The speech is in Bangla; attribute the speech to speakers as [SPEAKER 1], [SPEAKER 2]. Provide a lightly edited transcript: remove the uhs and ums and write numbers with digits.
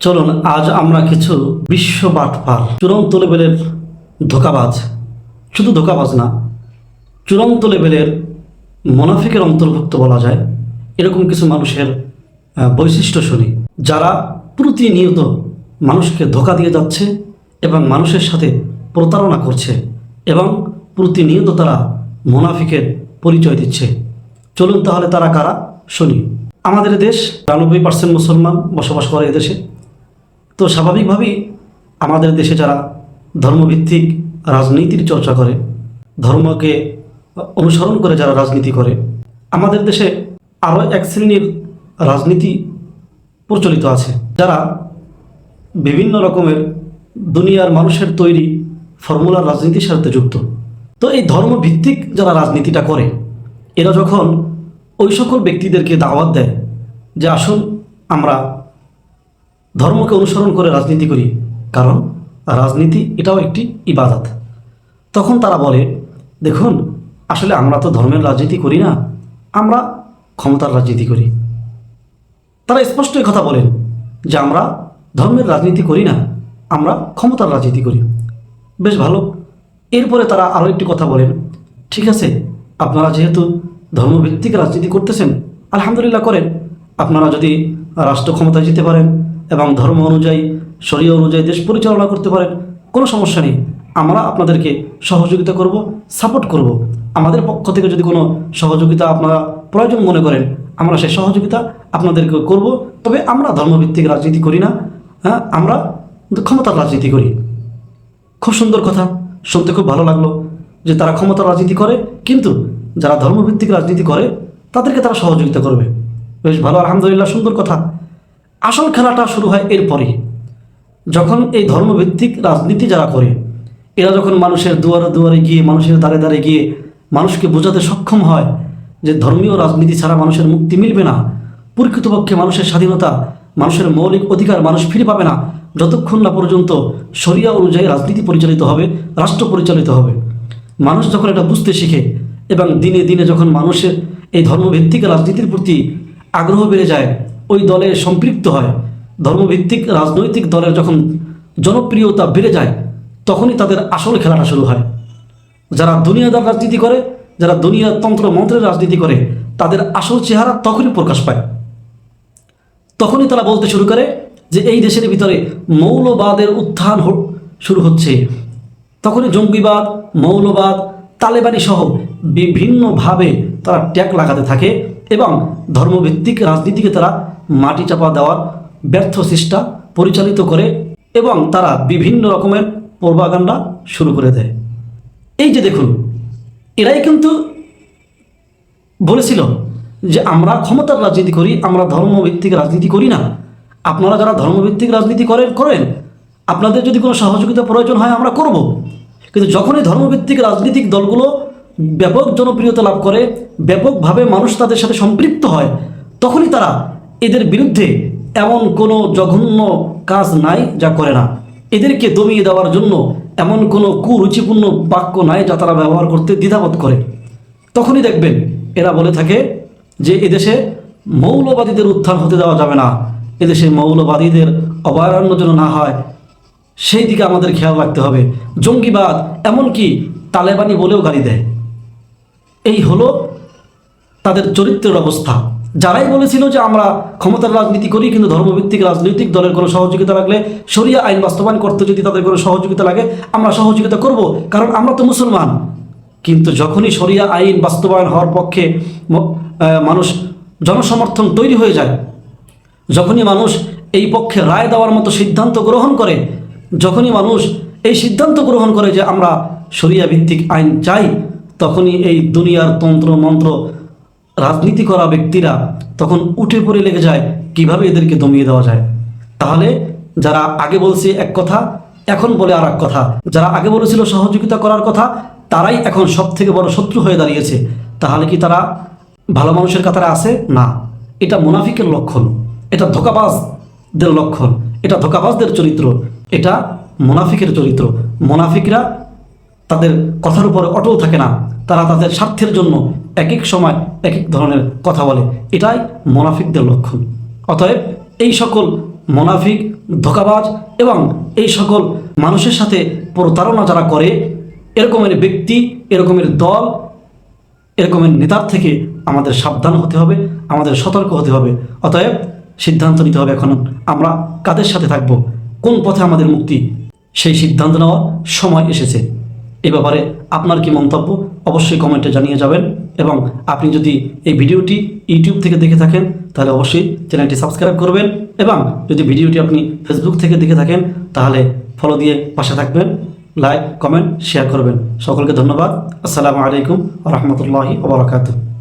[SPEAKER 1] চলুন আজ আমরা কিছু বিশ্ব বাটপার চূড়ান্ত লেভেলের ধোঁকাবাজ, শুধু ধোঁকাবাজ না, চূড়ান্ত লেভেলের মুনাফিকের অন্তর্ভুক্ত বলা যায় এরকম কিছু মানুষের বৈশিষ্ট্য শুনি, যারা প্রতিনিয়ত মানুষকে ধোঁকা দিয়ে যাচ্ছে এবং মানুষের সাথে প্রতারণা করছে এবং প্রতিনিয়ত তারা মুনাফিকের পরিচয় দিচ্ছে। চলুন তাহলে তারা কারা শুনি। আমাদের দেশ ৯৯% মুসলমান বসবাস করে এদেশে। তো স্বাভাবিকভাবেই আমাদের দেশে যারা ধর্মভিত্তিক রাজনীতির চর্চা করে, ধর্মকে অনুসরণ করে যারা রাজনীতি করে, আমাদের দেশে আরও এক শ্রেণীর রাজনীতি প্রচলিত আছে, যারা বিভিন্ন রকমের দুনিয়ার মানুষের তৈরি ফর্মুলার রাজনীতির সাথে যুক্ত। তো এই ধর্মভিত্তিক যারা রাজনীতিটা করে, এরা যখন ওই সকল ব্যক্তিদেরকে দাওয়াত দেয় যে আসুন আমরা ধর্মকে অনুসরণ করে রাজনীতি করি, কারণ রাজনীতি এটাও একটি ইবাদত, তখন তারা বলে দেখুন আসলে আমরা তো ধর্মের রাজনীতি করি না, আমরা ক্ষমতার রাজনীতি করি। তারা স্পষ্ট এই কথা বলেন যে আমরা ধর্মের রাজনীতি করি না, আমরা ক্ষমতার রাজনীতি করি। বেশ ভালো। এরপরে তারা আরও একটি কথা বলেন, ঠিক আছে আপনারা যেহেতু ধর্মভিত্তিক রাজনীতি করতেছেন, আলহামদুলিল্লাহ করেন, আপনারা যদি রাষ্ট্র ক্ষমতায় যেতে পারেন এবং ধর্ম অনুযায়ী শরীয় অনুযায়ী দেশ পরিচালনা করতে পারেন, কোনো সমস্যা নেই, আমরা আপনাদেরকে সহযোগিতা করব, সাপোর্ট করব। আমাদের পক্ষ থেকে যদি কোনো সহযোগিতা আপনারা প্রয়োজন মনে করেন, আমরা সেই সহযোগিতা আপনাদেরকে করব। তবে আমরা ধর্মভিত্তিক রাজনীতি করি না, হ্যাঁ, আমরা ক্ষমতার রাজনীতি করি। খুব সুন্দর কথা, শুনতে খুব ভালো লাগলো যে তারা ক্ষমতার রাজনীতি করে, কিন্তু যারা ধর্মভিত্তিক রাজনীতি করে তাদেরকে তারা সহযোগিতা করবে। বেশ ভালো, আলহামদুলিল্লাহ, সুন্দর কথা। আসল খেলাটা শুরু হয় এরপরই, যখন এই ধর্মভিত্তিক রাজনীতি যারা করে, এরা যখন মানুষের দুয়ারে দুয়ারে গিয়ে, মানুষের দ্বারে দ্বারে গিয়ে মানুষকে বোঝাতে সক্ষম হয় যে ধর্মীয় রাজনীতি ছাড়া মানুষের মুক্তি মিলবে না, প্রকৃতপক্ষে মানুষের স্বাধীনতা, মানুষের মৌলিক অধিকার মানুষ ফিরে পাবে না যতক্ষণ না পর্যন্ত শরিয়া অনুযায়ী রাজনীতি পরিচালিত হবে, রাষ্ট্র পরিচালিত হবে। মানুষ যখন এটা বুঝতে শিখে এবং দিনে দিনে যখন মানুষের এই ধর্মভিত্তিক রাজনীতির প্রতি আগ্রহ বেড়ে যায়, ওই দলে সম্পৃক্ত হয়, ধর্মভিত্তিক রাজনৈতিক দলের যখন জনপ্রিয়তা বেড়ে যায়, তখনই তাদের আসল খেলাটা শুরু হয়। যারা দুনিয়াদার রাজনীতি করে, যারা দুনিয়ার তন্ত্র মন্ত্রের রাজনীতি করে, তাদের আসল চেহারা তখনই প্রকাশ পায়। তখনই তারা বলতে শুরু করে যে এই দেশের ভিতরে মৌলবাদের উত্থান শুরু হচ্ছে। তখনই জঙ্গিবাদ, মৌলবাদ, তালেবানি সহ বিভিন্নভাবে তারা ট্যাগ লাগাতে থাকে এবং ধর্মভিত্তিক রাজনীতিকে তারা মাটি চাপা দেওয়ার ব্যর্থ চেষ্টা পরিচালিত করে এবং তারা বিভিন্ন রকমের প্রোপাগান্ডা শুরু করে দেয়। এই যে দেখুন, এরাই কিন্তু বলেছিল যে আমরা ক্ষমতার রাজনীতি করি, আমরা ধর্মভিত্তিক রাজনীতি করি না। আপনারা যারা ধর্মভিত্তিক রাজনীতি করেন, আপনাদের যদি কোনো সহযোগিতা প্রয়োজন হয় আমরা করব। কিন্তু যখনই ধর্মভিত্তিক রাজনৈতিক দলগুলো ব্যাপক জনপ্রিয়তা লাভ করে, ব্যাপকভাবে মানুষ তাদের সাথে সম্পৃক্ত হয়, তখনই তারা এদের বিরুদ্ধে এমন কোনো জঘন্য কাজ নাই যা করে না। এদেরকে দমিয়ে দেওয়ার জন্য এমন কোনো কুরুচিপূর্ণ বাক্য নাই যা তারা ব্যবহার করতে দ্বিধাবোধ করে। তখনই দেখবেন এরা বলে থাকে যে এদেশে মৌলবাদীদের উত্থান হতে দেওয়া যাবে না, এদেশে মৌলবাদীদের অভয়ারণ্য যেন না হয় সেই দিকে আমাদের খেয়াল রাখতে হবে। জঙ্গিবাদ, এমনকি তালেবানি বলেও গালি দেয়। এই হলো তাদের চরিত্রের অবস্থা। যারাই বলেছিল যে আমরা ক্ষমতার রাজনীতি করি, কিন্তু ধর্মভিত্তিক রাজনৈতিক দলের কোনো সহযোগিতা লাগলে, শরিয়া আইন বাস্তবায়ন করতে যদি তাদের কোনো সহযোগিতা লাগে, আমরা সহযোগিতা করব, কারণ আমরা তো মুসলমান। কিন্তু যখনই শরিয়া আইন বাস্তবায়ন হওয়ার পক্ষে মানুষ জনসমর্থন তৈরি হয়ে যায়, যখনই মানুষ এই পক্ষে রায় দেওয়ার মতো সিদ্ধান্ত গ্রহণ করে, যখনই মানুষ এই সিদ্ধান্ত গ্রহণ করে যে আমরা শরিয়া ভিত্তিক আইন চাই, তখনই এই দুনিয়ার তন্ত্র মন্ত্র রাজনীতি করা ব্যক্তিরা তখন উঠে পড়ে লেগে যায় কিভাবে এদেরকে দমিয়ে দেওয়া যায়। তাহলে যারা আগে বলছে এক কথা, এখন বলে আর এক কথা। যারা আগে বলেছিল সহযোগিতা করার কথা, তারাই এখন সব থেকে বড় শত্রু হয়ে দাঁড়িয়েছে। তাহলে কি তারা ভালো মানুষের কাতারে আছে? না, এটা মুনাফিকের লক্ষণ, এটা ধোঁকাবাজদের লক্ষণ, এটা ধোঁকাবাজদের চরিত্র, এটা মুনাফিকের চরিত্র। মুনাফিকরা তাদের কথার উপরে অটল থাকে না, তারা তাদের স্বার্থের জন্য এক এক সময় এক এক ধরনের কথা বলে, এটাই মুনাফিকদের লক্ষণ। অতএব এই সকল মুনাফিক, ধোঁকাবাজ এবং এই সকল মানুষের সাথে প্রতারণা যারা করে, এরকমের ব্যক্তি, এরকমের দল, এরকমের নেতার থেকে আমাদের সাবধান হতে হবে, আমাদের সতর্ক হতে হবে। অতএব সিদ্ধান্ত নিতে হবে এখন আমরা কাদের সাথে থাকব, কোন পথে আমাদের মুক্তি, সেই সিদ্ধান্ত নেওয়ার সময় এসেছে। এ ব্যাপারে আপনার কি মন্তব্য অবশ্যই কমেন্টে জানিয়ে যাবেন। এবং আপনি যদি এই ভিডিওটি ইউটিউব থেকে দেখে থাকেন তাহলে অবশ্যই চ্যানেলটি সাবস্ক্রাইব করবেন, এবং যদি ভিডিওটি আপনি ফেসবুক থেকে দেখে থাকেন তাহলে ফলো দিয়ে পাশে থাকবেন, লাইক, কমেন্ট, শেয়ার করবেন। সকলকে ধন্যবাদ। আসসালামু আলাইকুম ওয়া রাহমাতুল্লাহি ওয়া বারাকাতুহু।